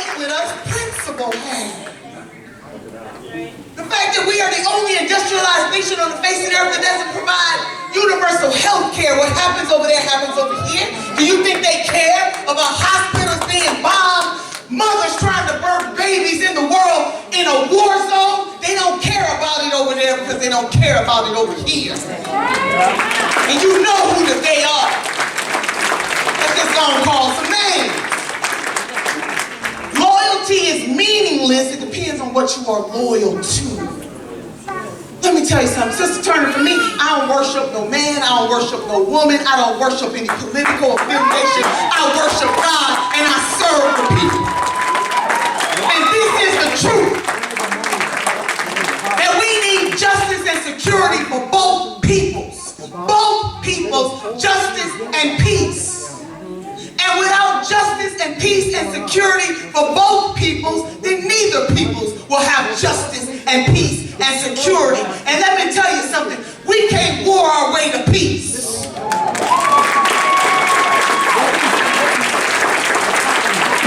fight with us, principle has. The fact that we are the only industrialized nation on the face of the earth that doesn't provide universal health care. What happens over there happens over here. Do you think they care about hospitals being bombed, mothers trying to birth babies in the world in a war zone? They don't care about it over there because they don't care about it over here. And you know who they are. Let's just go and call some names. Loyalty is meaningless. It depends on what you are loyal to. Let me tell you something, Sister Turner, for me, I don't worship no man, I don't worship no woman, I don't worship any political affiliation. I worship God and I serve the people. And this is the truth. That we need justice and security for both peoples. Both peoples, justice and peace. And without justice and peace and security for both peoples, then neither peoples will have justice and peace and security. And let me tell you something, we can't war our way to peace.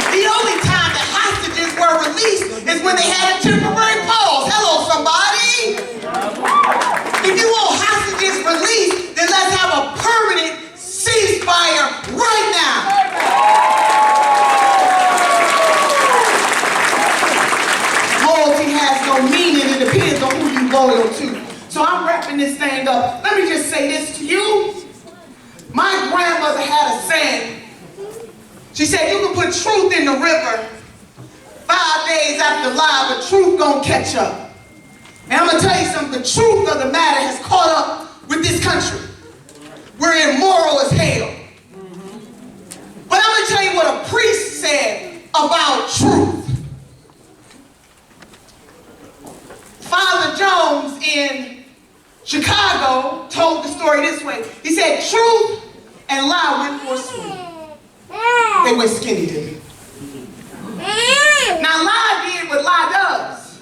The only time that hostages were released is when they had a temporary pause. Hello, somebody. If you want hostages released, then let's have a permanent ceasefire right now. Loyalty has no meaning. It depends on who you're loyal to. So I'm wrapping this thing up. Let me just say this to you. My grandmother had a saying. She said, you can put truth in the river 5 days after lie, but truth gonna catch up. And I'm gonna tell you something, the truth of the matter has caught up with this country. We're immoral as hell. But I'm gonna tell you what a priest said about truth. Father Jones in Chicago told the story this way. He said, truth and lie went for a swim. They went skinny dipping. Now lie did what lie does.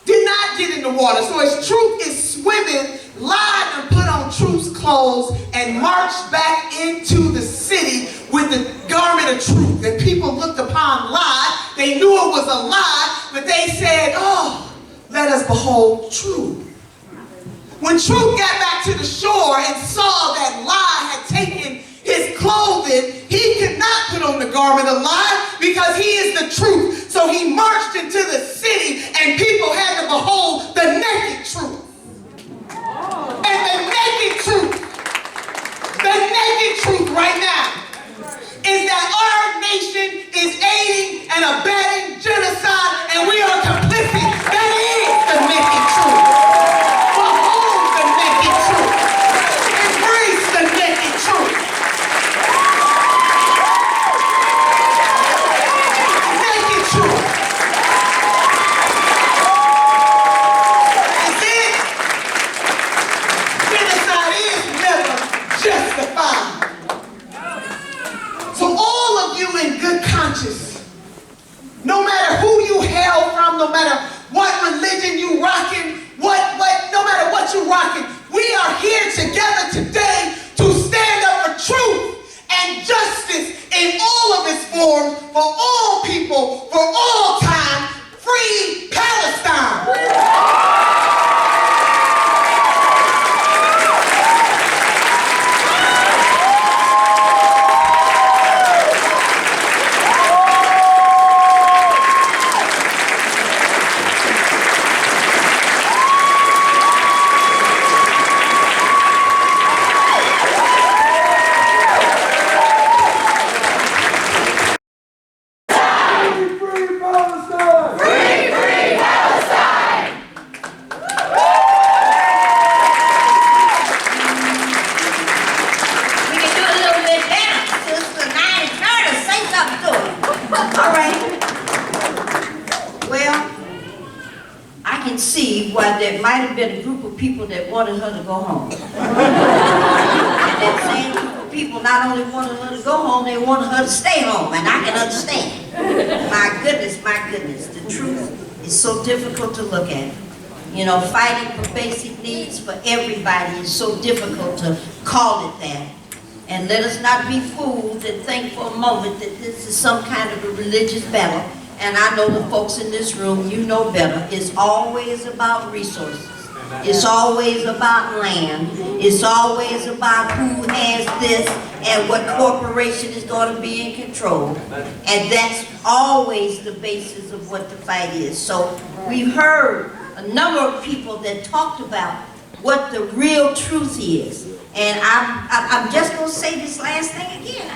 Did not get in the water. So as truth is swimming, lied and put on truth's clothes and marched back into the city with the garment of truth. And people looked upon lie. They knew it was a lie, but they said, oh, let us behold truth. When truth got back to the shore and saw that lie had taken his clothing, he could not put on the garment of lie because he is the truth. So he marched into the city and people had to behold the naked truth. And the naked truth right now is that our nation is aiding and abetting genocide and we are complicit. That is the naked truth. Behold the naked truth. Embrace the naked truth. Naked truth. That's it. Genocide is never justified. So all of you in good conscience, no matter who you hail from, no matter what religion you rocking, no matter what you rocking, we are here together today to stand up for truth and justice in all of its forms for all people, for all time. Free Palestine! There might have been a group of people that wanted her to go home. And that same group of people not only wanted her to go home, they wanted her to stay home, and I can understand. My goodness, the truth is so difficult to look at. You know, fighting for basic needs for everybody is so difficult to call it that. And let us not be fooled and think for a moment that this is some kind of a religious battle. And I know the folks in this room, you know better. It's always about resources. It's always about land. It's always about who has this and what corporation is going to be in control. And that's always the basis of what the fight is. So we've heard a number of people that talked about what the real truth is. And I'm just going to say this last thing again.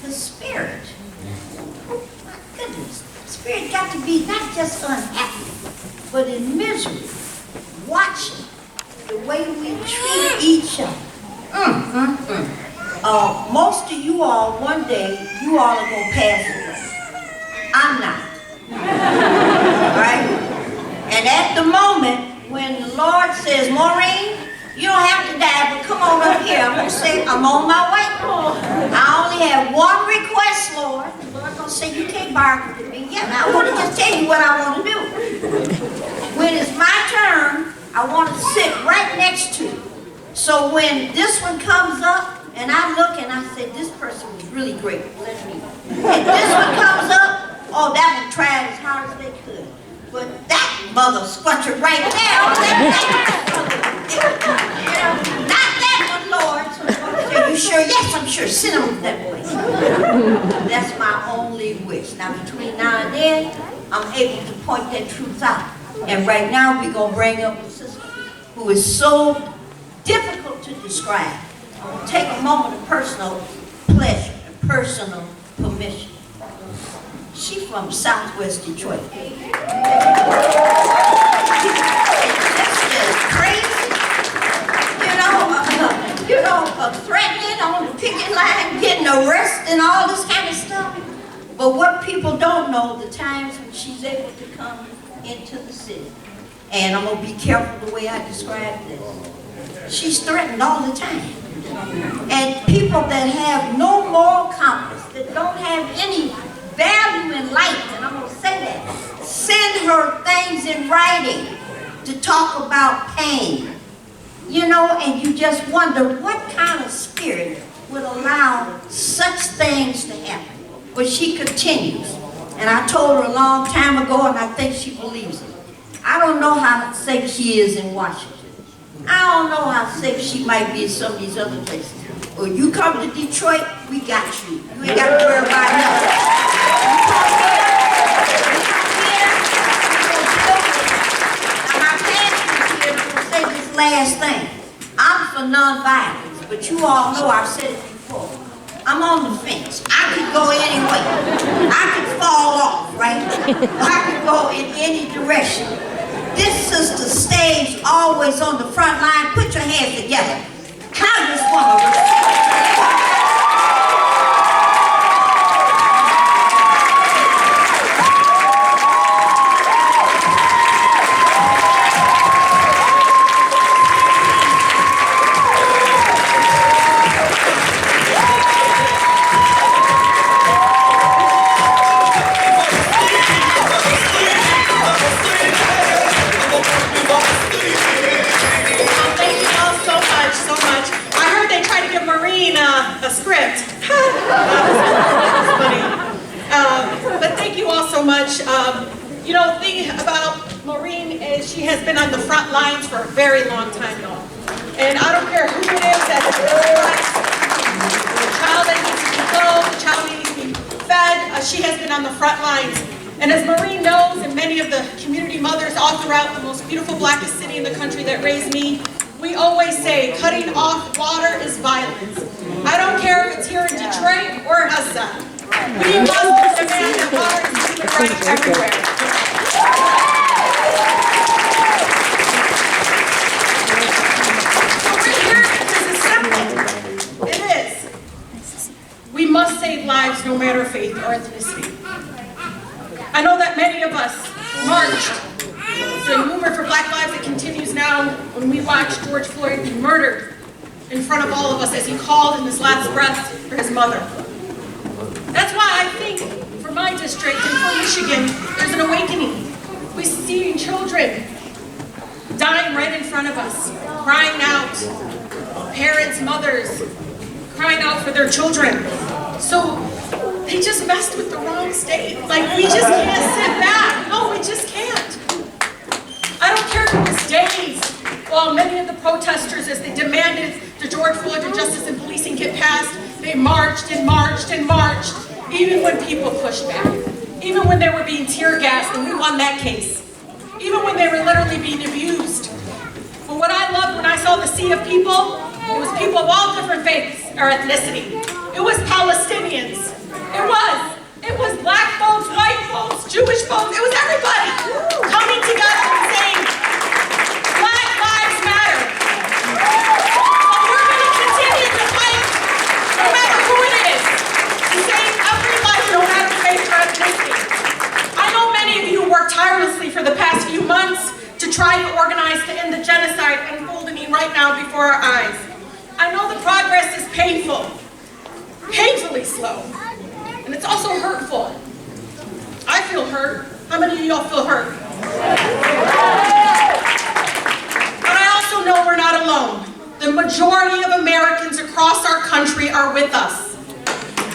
The spirit. My goodness. The spirit got to be not just unhappy, but in misery. Watching the way we treat each other. Most of you all, one day, you all are going to pass away. I'm not. Right? And at the moment, when the Lord says, Maureen, you don't have to die, but come on up here. I'm going to say, I'm on my way. I only have one request, Lord. The Lord's going to say, you can't bargain with me. Yeah, I want to just tell you what I want to do. When it's my turn, I want to sit right next to you. So when this one comes up, and I look and I say, this person was really great. Let me. And this one comes up, oh, that one tried as hard as they could. But that mother squatcher right there, not that one, Lord. So are you sure? Yes, I'm sure. Send them that way. That's my only wish. Now, between now and then, I'm able to point that truth out. And right now, we're going to bring up a sister who is so difficult to describe. I'm going to take a moment of personal pleasure and personal permission. She's from Southwest Detroit. It's just crazy. Threatening on the picket line, getting arrested and all this kind of stuff. But what people don't know, the times when she's able to come into the city. And I'm going to be careful the way I describe this. She's threatened all the time. And people that have no moral compass, that don't have any value in life, and I'm going to say that, send her things in writing to talk about pain. And you just wonder what kind of spirit would allow such things to happen. But she continues. And I told her a long time ago, and I think she believes it. I don't know how safe she is in Washington. I don't know how safe she might be in some of these other places. Well, you come to Detroit, we got you. You ain't got to worry about nothing. Now, my pastor here will say this last thing. I'm for nonviolence, but you all know I've said it before. I'm on the fence. I could go any way. I could fall off, right? I could go in any direction. This sister stays always on the front line. Put your hands together. Congresswoman. A script. That's funny. But thank you all so much. The thing about Maureen is she has been on the front lines for a very long time, y'all. And I don't care who it is that's the child that needs to be clothed, the child that needs to be fed, she has been on the front lines. And as Maureen knows, and many of the community mothers all throughout the most beautiful, blackest city in the country that raised me, we always say, cutting off water is violence. I don't care if it's here in Detroit or in Hudson. We must demand that water is a human right everywhere. So we're here because it's simple. It is. We must save lives no matter faith or ethnicity. I know that many of us marched. The movement for Black Lives that continues now when we watch George Floyd be murdered in front of all of us as he called in his last breath for his mother. That's why I think for my district and for Michigan, there's an awakening. We see children dying right in front of us, crying out, parents, mothers, crying out for their children. So they just messed with the wrong state. Like, we just can't sit back. No, we just can't. I don't care if it was days while many of the protesters, as they demanded the George Floyd Justice in Policing get passed, they marched and marched and marched, even when people pushed back, even when they were being tear gassed, and we won that case, even when they were literally being abused. But what I loved when I saw the sea of people, it was people of all different faiths or ethnicity. It was Palestinians. It was black folks, white folks, Jewish folks. It was everybody coming together and saying, Black Lives Matter. And we're going to continue to fight, no matter who it is, to save every life, no matter faith or ethnicity. I know many of you worked tirelessly for the past few months to try to organize to end the genocide unfolding right now before our eyes. I know the progress is painful, painfully slow, and it's also hurtful. I feel hurt. How many of y'all feel hurt? But I also know we're not alone. The majority of Americans across our country are with us.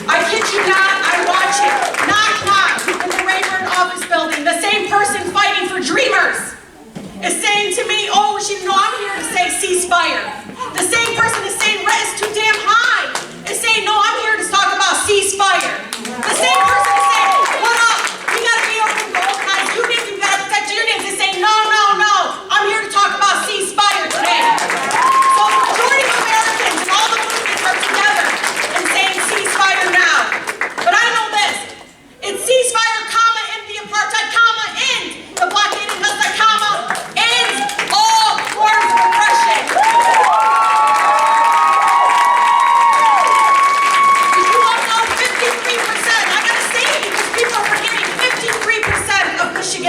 I kid you not, I watch it, knock, in the Dearborn office building. The same person fighting for Dreamers is saying to me, oh, I'm here to say ceasefire. The same person is saying rent is too damn high is saying, no, I'm here to talk about ceasefire. The same person is saying, what up? We gotta be open to organized unions, we gotta protect unions, is saying, no, I'm here to talk about ceasefire today. So the majority of Americans and all the movements are together and saying ceasefire now. But I know this, it's ceasefire, comma, end the apartheid, comma, end the blockade and genocide, comma, end all forms of oppression.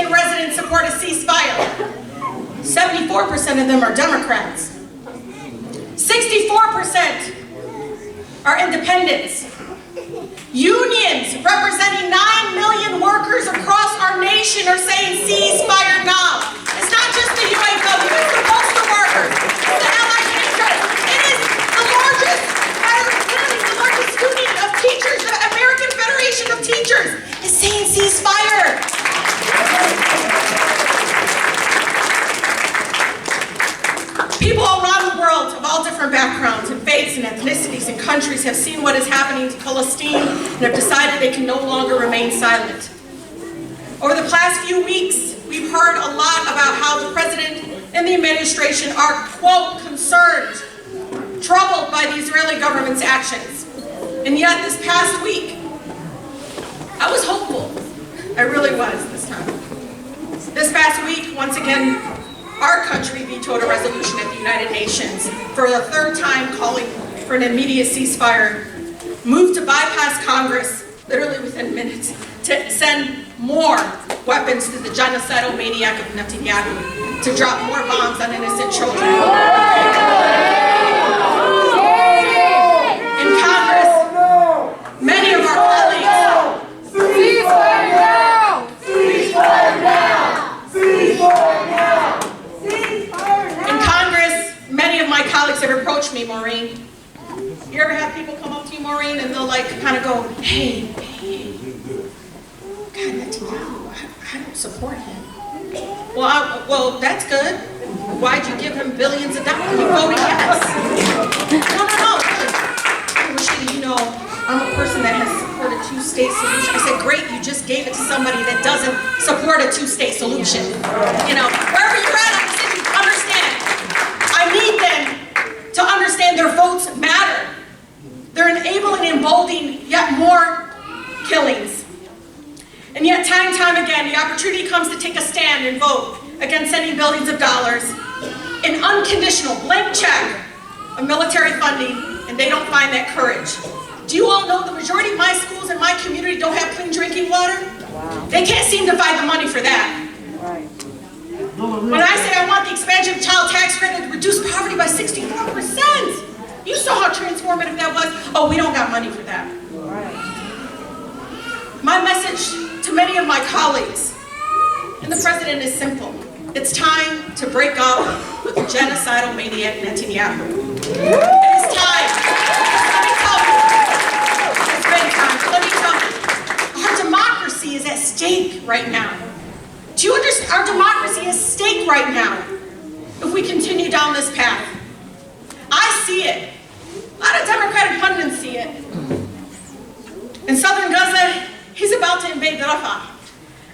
Residents support a ceasefire. 74% of them are Democrats. 64% are independents. Unions representing 9 million workers across our nation are saying ceasefire now. It's not just the UAW, it's the postal workers, it's the allied teachers. It is the largest union of teachers, the American Federation of Teachers is saying ceasefire. People around the world of all different backgrounds and faiths and ethnicities and countries have seen what is happening to Palestine and have decided they can no longer remain silent. Over the past few weeks, we've heard a lot about how the president and the administration are, quote, concerned, troubled by the Israeli government's actions. And yet this past week, I was hopeful. I really was this time. This past week, once again, our country vetoed a resolution at the United Nations for the third time calling for an immediate ceasefire, moved to bypass Congress literally within minutes to send more weapons to the genocidal maniac of Netanyahu, to drop more bombs on innocent children. In Congress, many of our colleagues, ceasefire now! Ceasefire now! Ceasefire now! In Congress, many of my colleagues have approached me, Maureen. You ever have people come up to you, Maureen, and they'll like kind of go, hey, God, Netanyahu, I don't support him. Well, that's good. Why'd you give him billions of dollars? You voted yes. No. Hey, Rashida, you know, I'm a person that has supported a two-state solution. I said, great, you just gave it to somebody that doesn't support a two-state solution. You know, wherever you're at, I'm saying, understand. I need them to understand their votes matter. They're enabling and emboldening yet more killings. And yet, time and time again, the opportunity comes to take a stand and vote against sending billions of dollars in unconditional, blank check of military funding, and they don't find that courage. Do you all know the majority of my schools in my community don't have clean drinking water? Wow. They can't seem to find the money for that. Right. When I say I want the expansion of child tax credit to reduce poverty by 64%, you saw how transformative that was. Oh, we don't got money for that. Right. My message to many of my colleagues and the president is simple. It's time to break up with the genocidal maniac Netanyahu. It is time. Let me tell you. It's been time. Let me tell you. Our democracy is at stake right now. Do you understand? Our democracy is at stake right now if we continue down this path. I see it. A lot of Democratic pundits see it. In southern Gaza, he's about to invade Rafah,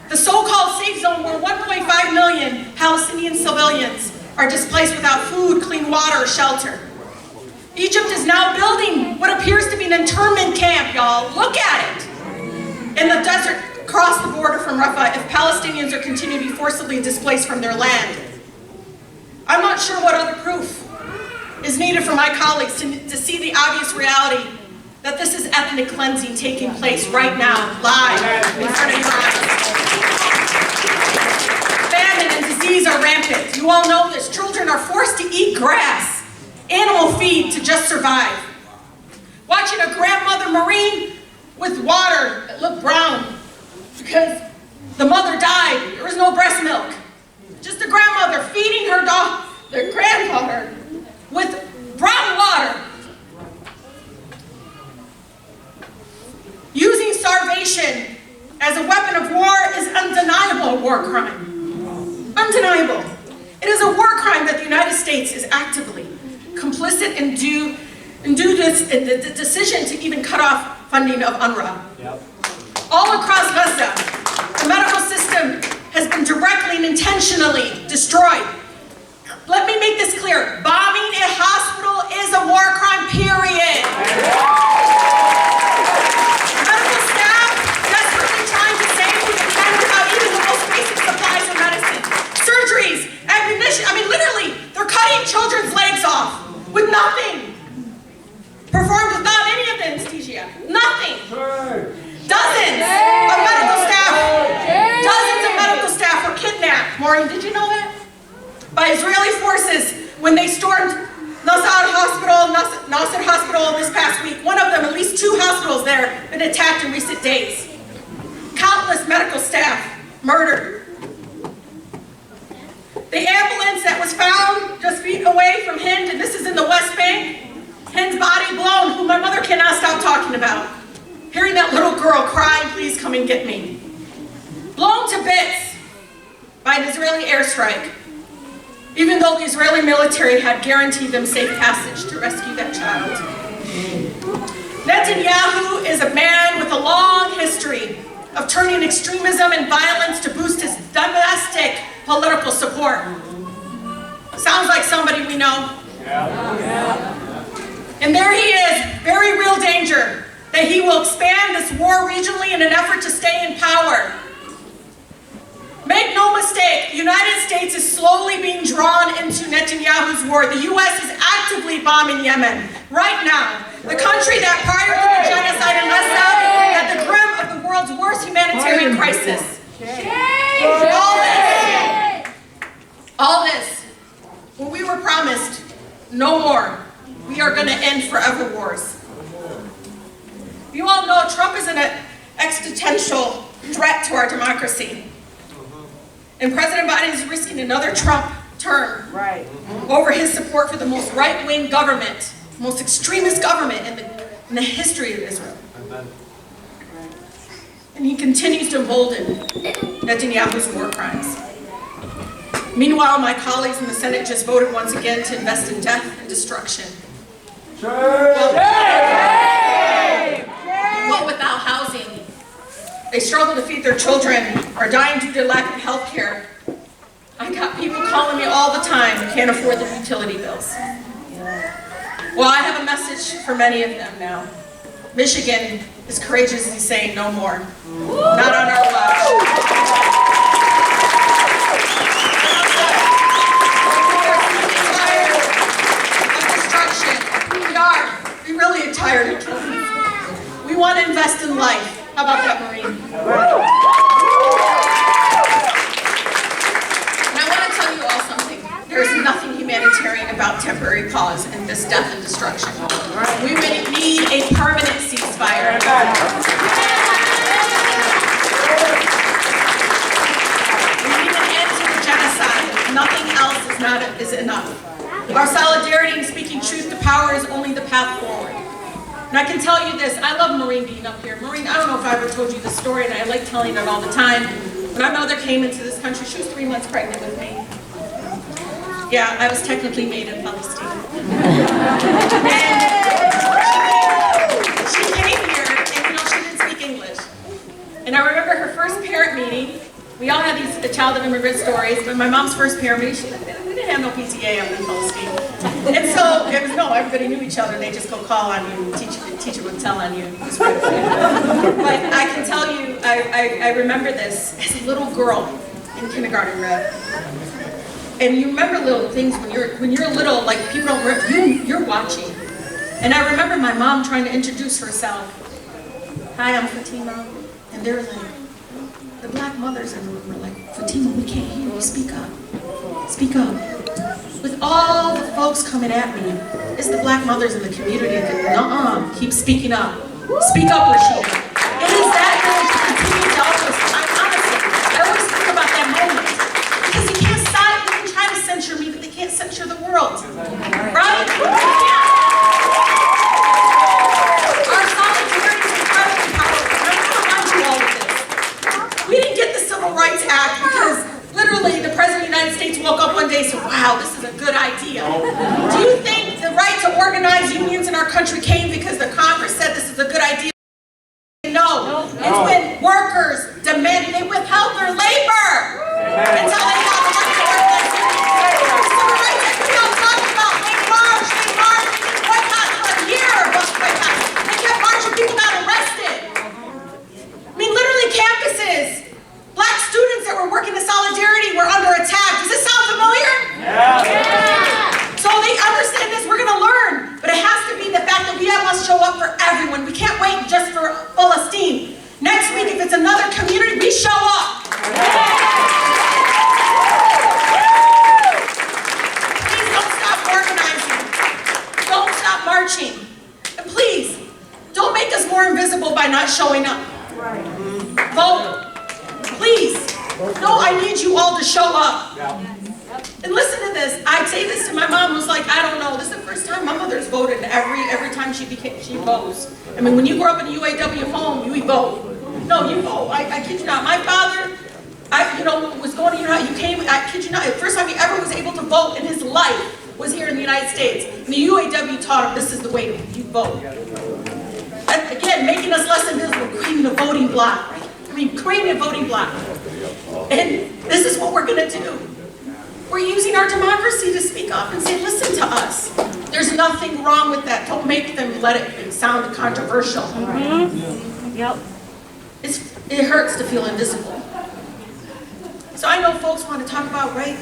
the so-called safe zone where 1.5 million Palestinian civilians are displaced without food, clean water, or shelter. Egypt is now building what appears to be an internment camp, y'all. Look at it. In the desert across the border from Rafah, if Palestinians are continuing to be forcibly displaced from their land. I'm not sure what other proof is needed for my colleagues to see the obvious reality that this is ethnic cleansing taking place right now, live in front of your eyes. Famine and disease are rampant. You all know this. Children are forced to eat grass, animal feed to just survive. Watching a grandmother Marine with water that looked brown because the mother died. There was no breast milk. Just a grandmother feeding her dog, their granddaughter, with brown water. Using starvation as a weapon of war is undeniable war crime. Undeniable. It is a war crime that the United States is actively complicit in the decision to even cut off funding of UNRWA. Yep. All across Gaza, the medical system has been directly and intentionally destroyed. Let me make this clear. Bombing a hospital is a war crime, period. Medical staff desperately trying to save who they can without even the most basic supplies of medicine. Surgeries, ammunition, literally, they're cutting children's legs off with nothing. Performed without any of the anesthesia. Nothing. Dozens of medical staff were kidnapped. Maureen, did you know that? By Israeli forces when they stormed Nasser Hospital this past week. One of them, at least 2 hospitals there, been attacked in recent days. Countless medical staff murdered. The ambulance that was found just feet away from Hind, and this is in the West Bank, Hind's body blown, who my mother cannot stop talking about. Hearing that little girl crying, please come and get me. Blown to bits by an Israeli airstrike, even though the Israeli military had guaranteed them safe passage to rescue that child. Netanyahu is a man with a long history of turning extremism and violence to boost his domestic political support. Sounds like somebody we know. Yeah. And there he is, very real danger that he will expand this war regionally in an effort to stay in power. Make no mistake, the United States is slowly being drawn into Netanyahu's war. The U.S. is actively bombing Yemen right now. The country that prior to the genocide in Gaza had the grim of the world's worst humanitarian crisis. All this, when we were promised no more, we are going to end forever wars. You all know Trump is an existential threat to our democracy. And President Biden is risking another Trump term over his support for the most right-wing government, most extremist government in the history of Israel. And he continues to embolden Netanyahu's war crimes. Meanwhile, my colleagues in the Senate just voted once again to invest in death and destruction. Well, without housing, they struggle to feed their children, are dying due to lack of health care. I got people calling me all the time who can't afford their utility bills. Well, I have a message for many of them now. Michigan is courageously saying no more. Not on our watch. We really are tired of killing. We want to invest in life. How about that, Maureen? And I want to tell you all something. There is nothing humanitarian about temporary pause in this death and destruction. We need a permanent ceasefire. We need an end to the genocide. Nothing else is enough. Our solidarity in speaking truth to power is only the path forward. And I can tell you this, I love Maureen being up here. Maureen, I don't know if I ever told you this story, and I like telling it all the time. When our mother came into this country, she was 3 months pregnant with me. Yeah, I was technically made in Palestine. And she came here, and she didn't speak English. And I remember her first parent meeting. We all had these child of immigrant stories, but my mom's first parent meeting, we didn't have no PTA up in Palestine. And so, everybody knew each other, and they just go call on you, and the teacher would tell on you. It was pretty funny. But I can tell you, I remember this as a little girl in kindergarten, Rev. And you remember little things when you're little, like people don't remember, you're watching. And I remember my mom trying to introduce herself. Hi, I'm Fatima. And they're like, the black mothers in the room were like, Fatima, we can't hear you, speak up. Speak up. With all the folks coming at me, it's the black mothers in the community that, keep speaking up. Speak up, Rashida. It is that going to continue to always, honestly, I always think about that moment. Because you can't side, you can try to censure me, but they can't censure the world. Right? Our solidarity is incredibly powerful. And I want to remind you all of this. We didn't get the Civil Rights Act because literally the President of the United States woke up one day and said, wow, this is a good idea. Do you think the right to organize unions in our country came because the Congress said this is a good idea? No. It's when workers demanded, they withheld their labor until they got the right to organize unions. Civil Rights Act, we don't talk about. They marched, they did boycotts for a year, bus boycotts. They kept marching, people got arrested. I mean, literally campuses. Black students that were working in solidarity were under attack. Does this sound familiar? Yeah. So they understand this, we're gonna learn. But it has to be the fact that we must show up for everyone. We can't wait just for Palestine. Next week, if it's another community, we show up. Please don't stop organizing. Don't stop marching. And please, don't make us more invisible by not showing up. Vote. Please. No, I need you all to show up. And listen to this. I say this to my mom, who's like, I don't know. This is the first time my mother's voted every time she votes. I mean, when you grow up in a UAW home, you vote. No, you vote. I kid you not. My father, was going to, I kid you not, the first time he ever was able to vote in his life was here in the United States. And the UAW taught him this is the way you vote. And again, making us less invisible, creating a voting block. Creating a voting block. And this is what we're going to do. We're using our democracy to speak up and say, listen to us. There's nothing wrong with that. Don't make them let it sound controversial. Mm-hmm. Yep. It hurts to feel invisible. So I know folks want to talk about, right,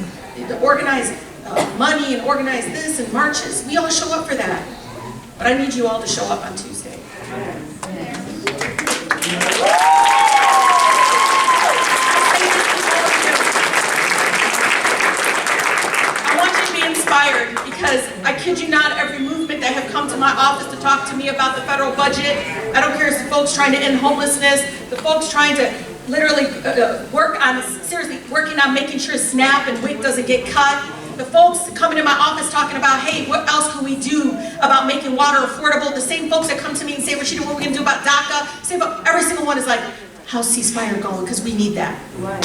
the organized money and organize this and marches. We all show up for that. But I need you all to show up on Tuesday. Inspired, because I kid you not, every movement that have come to my office to talk to me about the federal budget, I don't care if it's the folks trying to end homelessness, the folks trying to literally working on making sure SNAP and WIC doesn't get cut, the folks coming to my office talking about, hey, what else can we do about making water affordable, the same folks that come to me and say, Rashida, what are we going to do about DACA, every single one is like, how's ceasefire going, because we need that. Right.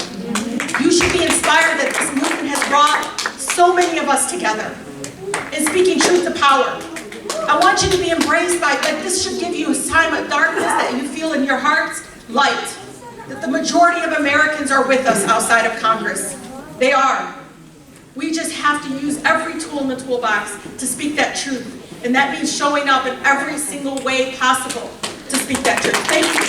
You should be inspired that this movement has brought so many of us together in speaking truth to power. I want you to be embraced by, this should give you a time of darkness that you feel in your hearts, light. That the majority of Americans are with us outside of Congress. They are. We just have to use every tool in the toolbox to speak that truth. And that means showing up in every single way possible to speak that truth. Thank you.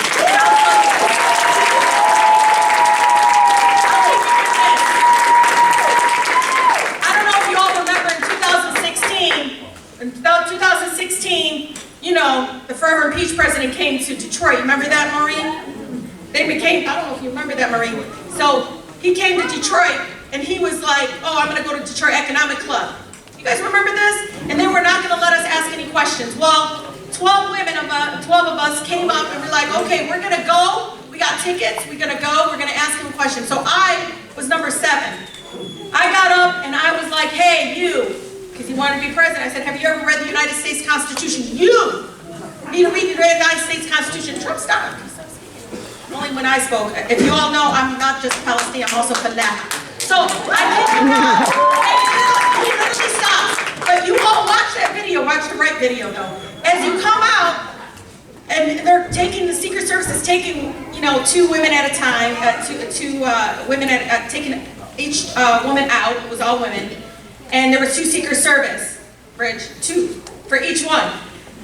In 2016, the former impeached president came to Detroit. Remember that, Maureen? I don't know if you remember that, Maureen. So he came to Detroit, and he was like, oh, I'm going to go to Detroit Economic Club. You guys remember this? And they were not going to let us ask any questions. Well, 12 of us came up, and we're like, okay, we're going to go. We got tickets. We're going to go. We're going to ask him questions. So I was number 7. I got up, and I was like, hey, you. Because he wanted to be president, I said, have you ever read the United States Constitution? You need to read the United States Constitution. Trump stopped. Only when I spoke. If you all know, I'm not just Palestine, I'm also Falah. So I kid you not. He literally stopped. But you all watch that video, watch the right video though. As you come out, and they're taking, the Secret Service is taking, you know, 2 women at a time, two women taking each woman out. It was all women. And there was 2 Secret Service, Bridge, 2 for each one.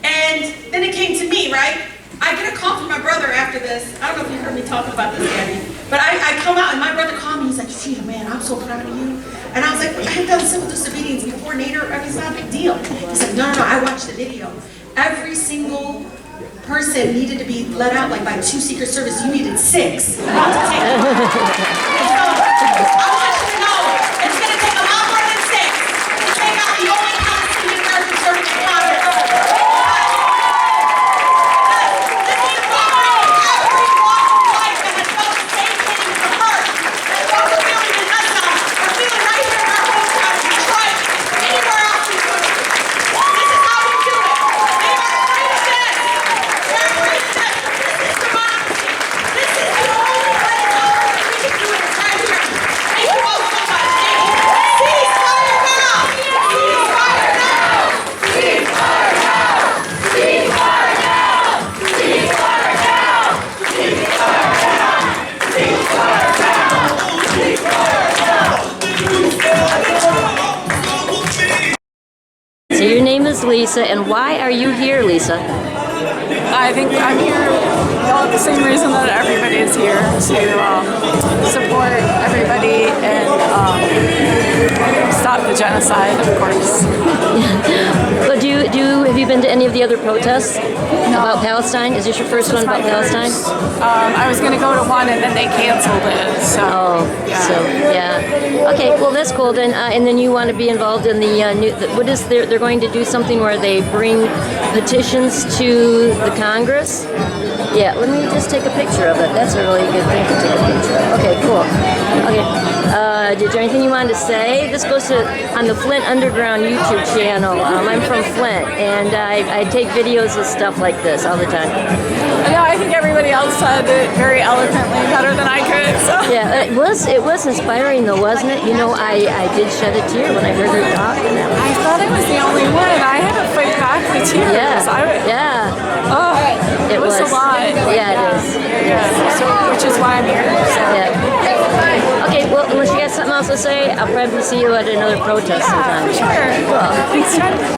And then it came to me, right? I get a call from my brother after this. I don't know if you heard me talk about this, Gabby. But I come out and my brother called me. He's like, Rashida, man, I'm so proud of you. And I was like, I have done civil disobedience before, Nader. I mean, it's not a big deal. He said, no, I watched the video. Every single person needed to be let out like by 2 Secret Service. You needed 6 to take them. And so, I want you to know, it's going to take a lot more than 6 to take out the only Palestinian American serving in Congress. So your name is Lisa, and why are you here, Lisa? I think I'm here for the same reason that everybody is here, to support everybody and stop the genocide, of course. But have you been to any of the other protests about Palestine? Is this your first one about Palestine? I was going to go to one and then they canceled it. So, yeah. Okay, well that's cool then. And then you want to be involved in the new. What is they're going to do something where they bring petitions to the Congress? Yeah, let me just take a picture of it. That's a really good thing to take a picture of. Okay, cool. Okay, did you anything you wanted to say? This goes to on the Flint Underground YouTube channel. I'm from Flint, and I take videos of stuff like this all the time. Yeah, I think everybody else said it very eloquently, better than I could. So. Yeah, it was inspiring though, wasn't it? You know, I did shed a tear when I heard her talk. And I thought I was the only one. I had to fight back the tears. It was a lot. Yeah, it is. Yeah, so, which is why I'm here. So. Yeah. Okay, well, unless you got something else to say, I'll probably see you at another protest sometime. Sure. Cool. Thanks, Jen.